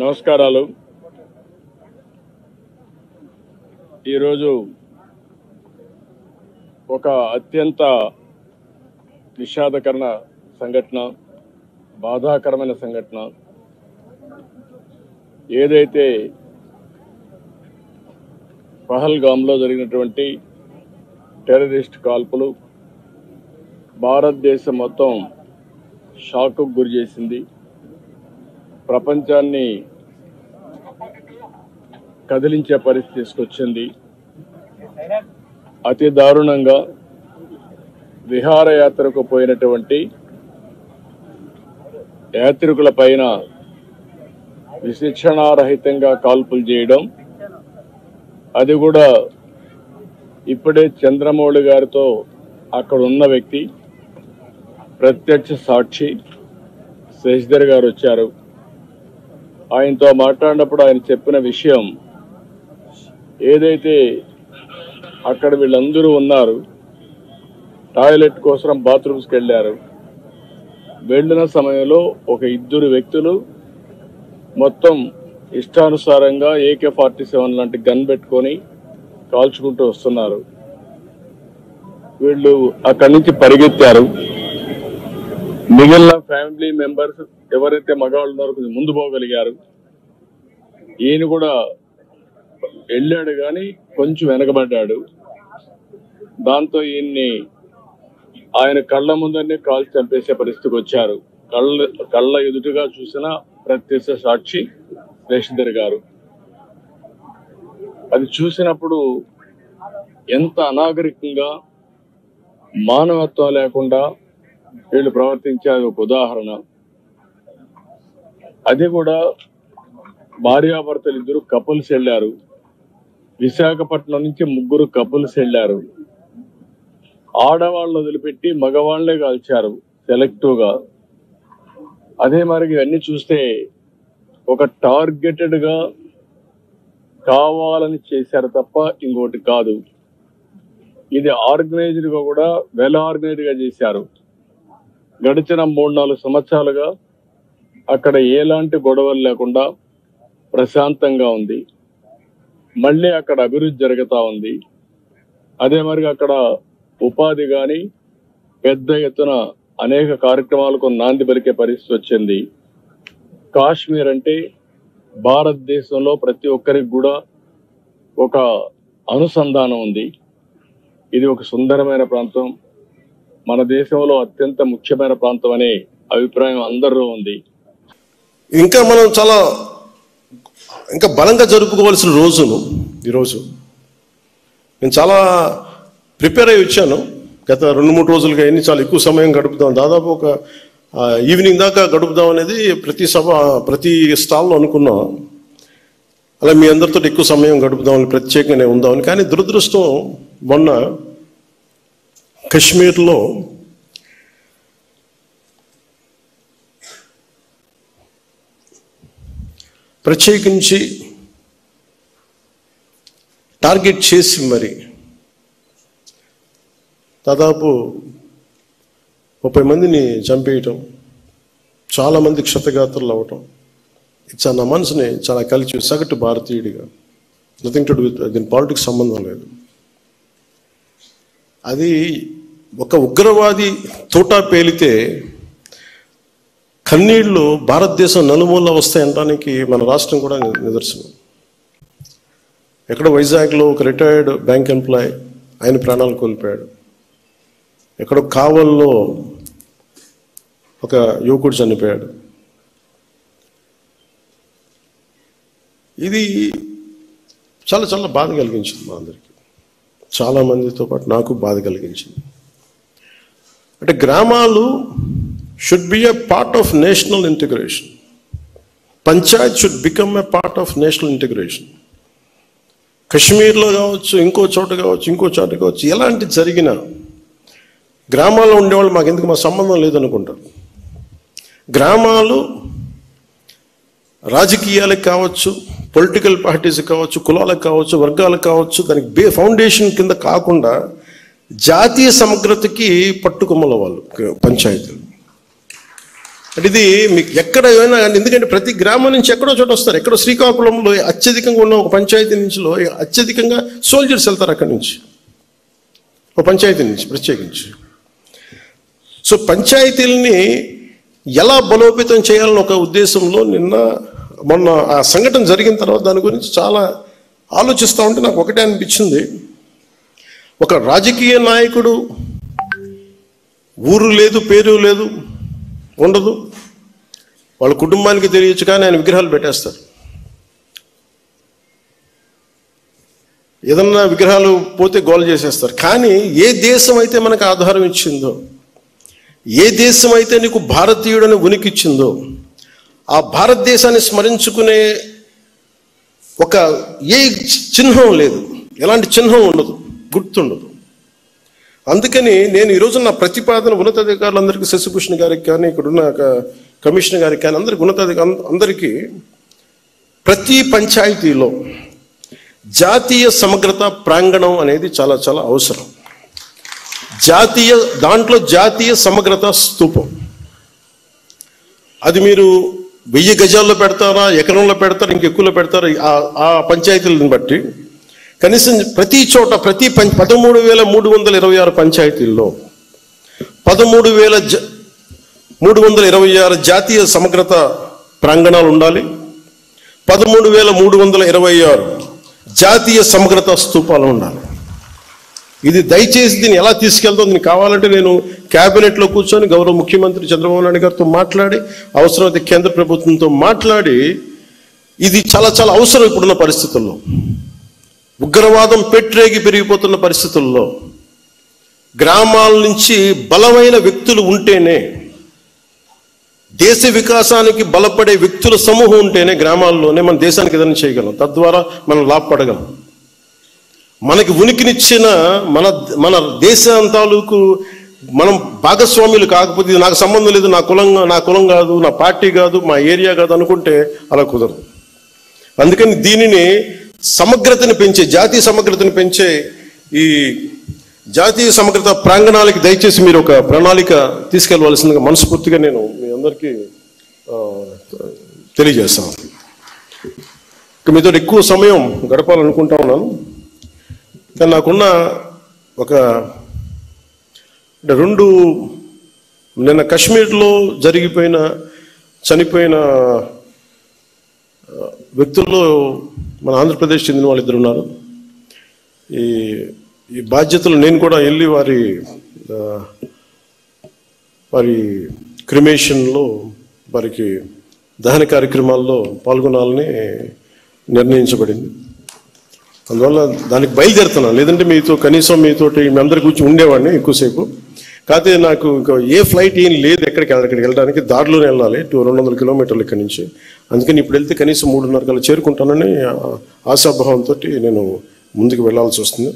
నమస్కారాలు. ఈరోజు ఒక అత్యంత విషాదకరణ సంఘటన, బాధాకరమైన సంఘటన. ఏదైతే పహల్గామ్లో జరిగినటువంటి టెర్రరిస్ట్ కాల్పులు భారతదేశం మొత్తం షాక్కు గురి చేసింది. ప్రపంచాన్ని కదిలించే పరిస్థితి తీసుకొచ్చింది. అతి దారుణంగా విహారయాత్రకు పోయినటువంటి యాత్రికుల పైన విశిక్షణారహితంగా కాల్పులు చేయడం, అది కూడా ఇప్పుడే చంద్రమౌళి గారితో అక్కడ ఉన్న వ్యక్తి, ప్రత్యక్ష సాక్షి శశిధర్ గారు వచ్చారు. ఆయనతో మాట్లాడినప్పుడు ఆయన చెప్పిన విషయం, ఏదైతే అక్కడ వీళ్ళందరూ ఉన్నారు, టాయిలెట్ కోసం బాత్రూమ్స్కి వెళ్ళారు. వెళ్ళిన సమయంలో ఒక ఇద్దరు వ్యక్తులు మొత్తం ఇష్టానుసారంగా AK-47 లాంటి గన్ పెట్టుకొని కాల్చుకుంటూ వస్తున్నారు. వీళ్ళు అక్కడి నుంచి పరిగెత్తారు. మిగిలిన ఫ్యామిలీ మెంబర్స్ ఎవరైతే మగవాళ్ళు ఉన్నారో కొంచెం ముందు పోగలిగారు. ఈయన కూడా వెళ్ళాడు కానీ కొంచెం వెనకబడ్డాడు. దాంతో ఈయన్ని ఆయన కళ్ళ ముందరనే కాల్చి చంపేసే పరిస్థితికి వచ్చారు. కళ్ళ ఎదుటిగా చూసిన ప్రత్యక్ష సాక్షి శశిధర్ గారు. అది చూసినప్పుడు ఎంత అనాగరికంగా, మానవత్వం లేకుండా వీళ్ళు ప్రవర్తించారు ఒక ఉదాహరణ. అది కూడా భార్యాభర్తలు ఇద్దరు కపుల్స్ వెళ్ళారు. విశాఖపట్నం నుంచి 3 కపుల్స్ వెళ్ళారు. ఆడవాళ్ళని వదిలిపెట్టి మగవాళ్లే కాల్చారు సెలెక్టివ్గా. అదే మరి ఇవన్నీ చూస్తే ఒక టార్గెటెడ్ గా కావాలని చేశారు తప్ప ఇంకోటి కాదు. ఇది ఆర్గనైజ్డ్ గా కూడా వెల్ ఆర్గనైజ్డ్ గా చేశారు. గడిచిన 3-4 సంవత్సరాలుగా అక్కడ ఎలాంటి గొడవలు లేకుండా ప్రశాంతంగా ఉంది. మళ్ళీ అక్కడ అభివృద్ధి జరుగుతూ ఉంది. అదే మరి అక్కడ ఉపాధి కానీ పెద్ద ఎత్తున అనేక కార్యక్రమాలకు నాంది పలికే పరిస్థితి వచ్చింది. కాశ్మీర్ అంటే భారతదేశంలో ప్రతి ఒక్కరికి కూడా ఒక అనుసంధానం ఉంది. ఇది ఒక సుందరమైన ప్రాంతం, మన దేశంలో అత్యంత ముఖ్యమైన ప్రాంతం అనే అభిప్రాయం అందరిలో ఉంది. ఇంకా మనం చాలా ఇంకా బలంగా జరుపుకోవాల్సిన రోజును ఈరోజు నేను చాలా ప్రిపేర్ అయ్యి వచ్చాను. గత 2-3 రోజులుగా చాలా ఎక్కువ సమయం గడుపుదాం, దాదాపు ఒక ఈవినింగ్ దాకా గడుపుదాం అనేది ప్రతి స్టాల్లో అనుకున్నాం. అలా మీ అందరితో ఎక్కువ సమయం గడుపుదామని, ప్రత్యేకంగానే ఉందామని. కానీ దురదృష్టం, మొన్న కశ్మీర్లో ప్రత్యేకించి టార్గెట్ చేసి మరి దాదాపు 30 మందిని చంపేయటం, చాలామంది క్షతగాత్రులు అవ్వటం, ఇది నా మనసుని చాలా కలిసి, సగటు భారతీయుడిగా, నథింగ్ టు డూ విత్ దీని పాలిటిక్స్ సంబంధం లేదు. అది ఒక ఉగ్రవాది తోటా పేలితే కన్నీళ్లు భారతదేశం నలుమూల వస్తాయనడానికి మన రాష్ట్రం కూడా నిదర్శనం. ఎక్కడ వైజాగ్లో ఒక రిటైర్డ్ బ్యాంక్ ఎంప్లాయ్, ఆయన ప్రాణాలు కోల్పోయాడు. ఎక్కడో కావల్లో ఒక యువకుడు చనిపోయాడు. ఇది చాలా చాలా బాధ కలిగించింది మా అందరికీ, చాలామందితో పాటు నాకు బాధ కలిగించింది. అంటే గ్రామాలు should be a part of national integration. Panchayat should become a part of national integration. కశ్మీర్లో కావచ్చు, ఇంకో చోట కావచ్చు, ఎలాంటి జరిగినా గ్రామాల్లో ఉండేవాళ్ళు మాకు ఎందుకు, మా సంబంధం లేదనుకుంటారు. గ్రామాలు రాజకీయాలకు కావచ్చు, పొలిటికల్ పార్టీస్ కావచ్చు, కులాలకు కావచ్చు, వర్గాలకు కావచ్చు, దానికి ఫౌండేషన్ కింద కాకుండా జాతీయ సమగ్రతకి పట్టుకొమ్మల వాళ్ళు పంచాయతీలు. అంటే ఇది మీకు ఎక్కడైనా, ఎందుకంటే ప్రతి గ్రామం నుంచి ఎక్కడో చోట వస్తారు. ఎక్కడో శ్రీకాకుళంలో అత్యధికంగా ఉన్న ఒక పంచాయతీ నుంచిలో అత్యధికంగా సోల్జర్స్ వెళ్తారు అక్కడి నుంచి, ఒక పంచాయతీ నుంచి ప్రత్యేకించి. సో పంచాయతీలని ఎలా బలోపేతం చేయాలని ఒక ఉద్దేశంలో మొన్న ఆ సంఘటన జరిగిన తర్వాత దాని గురించి చాలా ఆలోచిస్తూ ఉంటే నాకు ఒకటే అనిపించింది. ఒక రాజకీయ నాయకుడు ఊరు లేదు, పేరు లేదు, ఉండదు, వాళ్ళ కుటుంబానికి తెలియచ్చు, కానీ ఆయన విగ్రహాలు పెట్టేస్తారు. ఏదన్నా విగ్రహాలు పోతే గోల చేసేస్తారు. కానీ ఏ దేశం అయితే మనకు ఆధారం ఇచ్చిందో, ఏ దేశం అయితే నీకు భారతీయుడని ఉనికి ఇచ్చిందో, ఆ భారతదేశాన్ని స్మరించుకునే ఒక ఏ చిహ్నం లేదు, ఎలాంటి చిహ్నం ఉండదు, గుర్తుండదు. అందుకని నేను ఈరోజు నా ప్రతిపాదన ఉన్నతాధికారులందరికీ, శశిభూషణ్ గారికి కానీ, ఇక్కడున్న కమిషనర్ గారికి కానీ, అందరికి అందరికీ ప్రతి పంచాయతీలో జాతీయ సమగ్రత ప్రాంగణం అనేది చాలా చాలా అవసరం. దాంట్లో జాతీయ సమగ్రత స్తూపం, అది మీరు 1000 గజాల్లో పెడతారా, ఎకరంలో పెడతారా, ఇంకెక్కువలో పెడతారా, ఆ పంచాయతీలను బట్టి కనీసం ప్రతి చోట ప్రతి 13,326 పంచాయతీల్లో 13,326 జాతీయ సమగ్రత ప్రాంగణాలు ఉండాలి. 13,326 జాతీయ సమగ్రత స్తూపాలు ఉండాలి. ఇది దయచేసి దీన్ని ఎలా తీసుకెళ్తాం, దీనికి కావాలంటే నేను క్యాబినెట్లో కూర్చొని గౌరవ ముఖ్యమంత్రి చంద్రబాబు నాయుడు గారితో మాట్లాడి, అవసరమైతే కేంద్ర ప్రభుత్వంతో మాట్లాడి, ఇది చాలా చాలా అవసరం ఇప్పుడున్న పరిస్థితుల్లో. ఉగ్రవాదం పెట్రేగి పెరిగిపోతున్న పరిస్థితుల్లో గ్రామాల నుంచి బలమైన వ్యక్తులు ఉంటేనే, దేశ వికాసానికి బలపడే వ్యక్తుల సమూహం ఉంటేనే గ్రామాల్లోనే మన దేశానికి ఏదైనా చేయగలం, తద్వారా మనం లాభపడగలం. మనకి ఉనికినిచ్చిన మన దేశం తాలూకు మనం భాగస్వాములు కాకపోతే, ఇది నాకు సంబంధం లేదు, నా కులం కాదు, నా పార్టీ కాదు, మా ఏరియా కాదు అనుకుంటే అలా కుదరదు. అందుకని దీనిని సమగ్రతను పెంచే, జాతీయ సమగ్రతను పెంచే ఈ జాతీయ సమగ్రత ప్రాంగణాలకి దయచేసి మీరు ఒక ప్రణాళిక తీసుకెళ్లవలసిందిగా మనస్ఫూర్తిగా నేను మీ అందరికీ తెలియజేస్తాను. మీతో ఎక్కువ సమయం గడపాలనుకుంటా ఉన్నాను, కానీ నాకున్న ఒక 2 నిన్న కాశ్మీర్లో చనిపోయిన వ్యక్తుల్లో మన ఆంధ్రప్రదేశ్ చెందిన వాళ్ళు 2 ఉన్నారు. ఈ బాధ్యతలు నేను కూడా వెళ్ళి వారి క్రిమేషన్లో, వారికి దహన కార్యక్రమాల్లో పాల్గొనాలని నిర్ణయించబడింది. అందువల్ల దానికి బయలుదేరుతున్నాను. లేదంటే కనీసం మీతోటి మీ అందరి గురించి ఉండేవాడిని ఎక్కువసేపు. కాకపోతే నాకు ఏ ఫ్లైట్ ఏం లేదు ఎక్కడికి వెళ్ళడానికి, దారిలోనే వెళ్ళాలి 200 కిలోమీటర్లు ఇక్కడి నుంచి. అందుకని ఇప్పుడు వెళ్తే కనీసం 3:30 కల్లా చేరుకుంటానని ఆశాభావంతో నేను ముందుకు వెళ్ళాల్సి వస్తుంది.